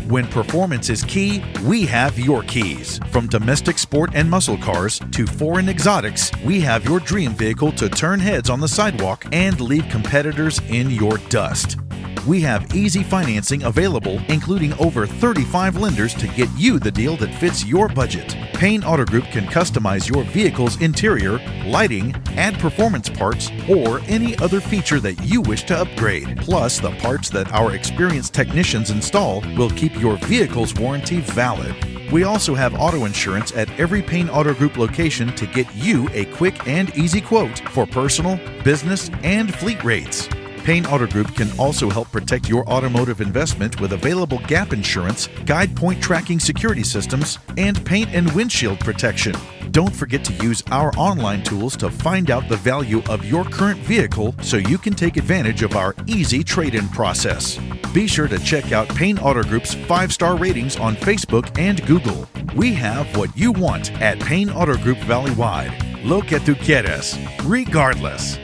When performance is key, we have your keys. From domestic sport and muscle cars to foreign exotics, we have your dream vehicle to turn heads on the sidewalk and leave competitors in your dust. We have easy financing available, including over 35 lenders to get you the deal that fits your budget. Payne Auto Group can customize your vehicle's interior, lighting, add performance parts, or any other feature that you wish to upgrade. Plus, the parts that our experienced technicians install will keep your vehicle's warranty valid. We also have auto insurance at every Payne Auto Group location to get you a quick and easy quote for personal, business, and fleet rates. Payne Auto Group can also help protect your automotive investment with available gap insurance, guide point tracking security systems, and paint and windshield protection. Don't forget to use our online tools to find out the value of your current vehicle so you can take advantage of our easy trade-in process. Be sure to check out Payne Auto Group's 5-star ratings on Facebook and Google. We have what you want at Payne Auto Group Valley-wide. Lo que tú quieres, regardless.